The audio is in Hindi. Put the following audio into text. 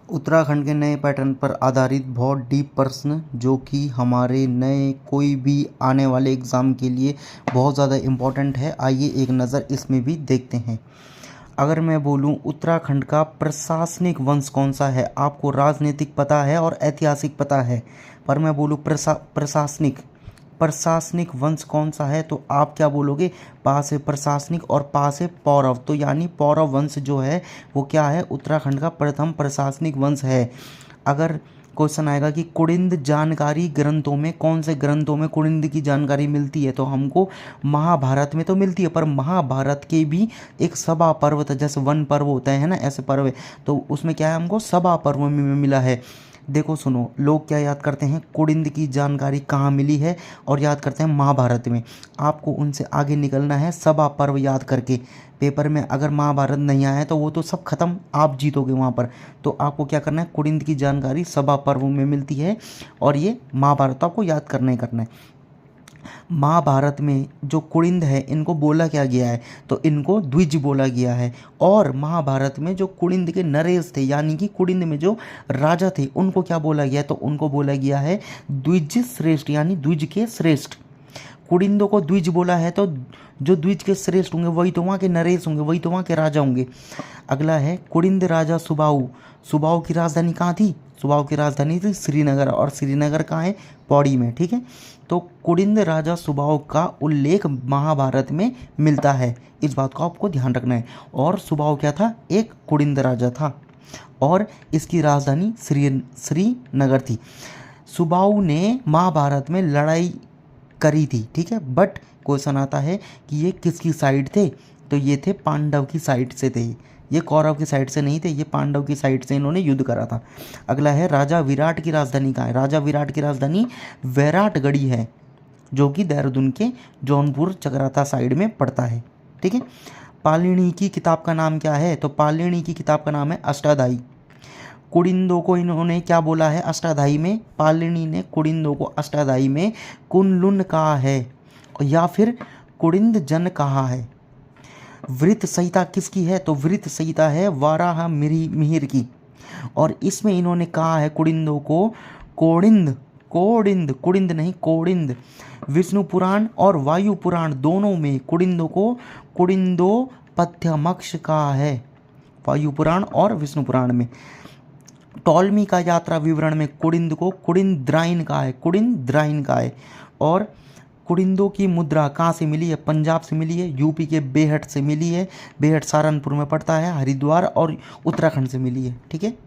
उत्तराखंड के नए पैटर्न पर आधारित बहुत डीप प्रश्न जो कि हमारे नए कोई भी आने वाले एग्ज़ाम के लिए बहुत ज़्यादा इम्पोर्टेंट है। आइए एक नज़र इसमें भी देखते हैं। अगर मैं बोलूं उत्तराखंड का प्रशासनिक वंश कौन सा है, आपको राजनीतिक पता है और ऐतिहासिक पता है, पर मैं बोलूं प्रशासनिक वंश कौन सा है तो आप क्या बोलोगे? पा से प्रशासनिक और पा से पौरव, तो यानी पौरव वंश जो है वो क्या है? उत्तराखंड का प्रथम प्रशासनिक वंश है। अगर क्वेश्चन आएगा कि कुड़िंद जानकारी ग्रंथों में कौन से ग्रंथों में कुड़िंद की जानकारी मिलती है, तो हमको महाभारत में तो मिलती है, पर महाभारत के भी एक सभा पर्व था, जैसे वन पर्व होता है ना, ऐसे पर्व है, तो उसमें क्या है हमको सभा पर्व में मिला है। देखो सुनो, लोग क्या याद करते हैं? कुड़िंद की जानकारी कहाँ मिली है और याद करते हैं महाभारत में। आपको उनसे आगे निकलना है सभा पर्व याद करके। पेपर में अगर महाभारत नहीं आया है तो वो तो सब खत्म, आप जीतोगे वहाँ पर। तो आपको क्या करना है? कुड़िंद की जानकारी सभा पर्व में मिलती है और ये महाभारत आपको याद करना ही करना है। महाभारत में जो कुड़िंद है इनको बोला क्या गया है? तो इनको द्विज बोला गया है। और महाभारत में जो कुड़िंद के नरेश थे, यानी कि कुड़िंद में जो राजा थे, उनको क्या बोला गया है? तो उनको बोला गया है द्विज श्रेष्ठ, यानी द्विज के श्रेष्ठ। कुड़िंदों को द्विज बोला है तो जो द्विज के श्रेष्ठ होंगे वही तो वहाँ के नरेश होंगे, वही तो वहाँ के राजा होंगे। अगला है कुड़िंद राजा सुबाऊ। सुबाऊ की राजधानी कहाँ थी? सुबाऊ की राजधानी थी श्रीनगर, और श्रीनगर कहाँ है? पौड़ी में, ठीक है। तो कुड़िंद राजा सुबाऊ का उल्लेख महाभारत में मिलता है, इस बात को आपको ध्यान रखना है। और सुबाऊ क्या था? एक कुड़िंद राजा था और इसकी राजधानी श्रीनगर थी। सुबाऊ ने महाभारत में लड़ाई करी थी, ठीक है, बट क्वेश्चन आता है कि ये किसकी साइड थे? तो ये थे पांडव की साइड से थे, ये कौरव की साइड से नहीं थे, ये पांडव की साइड से इन्होंने युद्ध करा था। अगला है राजा विराट की राजधानी कहाँ है? राजा विराट की राजधानी वैराटगढ़ी है, जो कि देहरादून के जौनपुर चकराता साइड में पड़ता है, ठीक है। पालिनी की किताब का नाम क्या है? तो पालिनी की किताब का नाम है अष्टाध्यायी। कुड़िंदों को इन्होंने क्या बोला है अष्टाध्यायी में? पालिनी ने कुड़िंदों को अष्टाध्यायी में कुनलुन कहा है या फिर कुड़िंद जन कहा है। वृत्त संहिता किसकी है? तो वृत्त संहिता है वाराह मिहिर की, और इसमें इन्होंने कहा है कुड़िंदों को कुड़िंद नहीं कोड़िंद। विष्णु पुराण और वायु पुराण दोनों में कुड़िंदों को कुड़िंदो पथ्यमक्ष कहा है, वायु पुराण और विष्णु पुराण में। टॉलमी का यात्रा विवरण में कुड़िंद को कुड़िंद्राइन कहा है। और कुड़िंदों की मुद्रा कहाँ से मिली है? पंजाब से मिली है, यूपी के बेहट से मिली है, बेहट सहारनपुर में पड़ता है, हरिद्वार और उत्तराखंड से मिली है, ठीक है।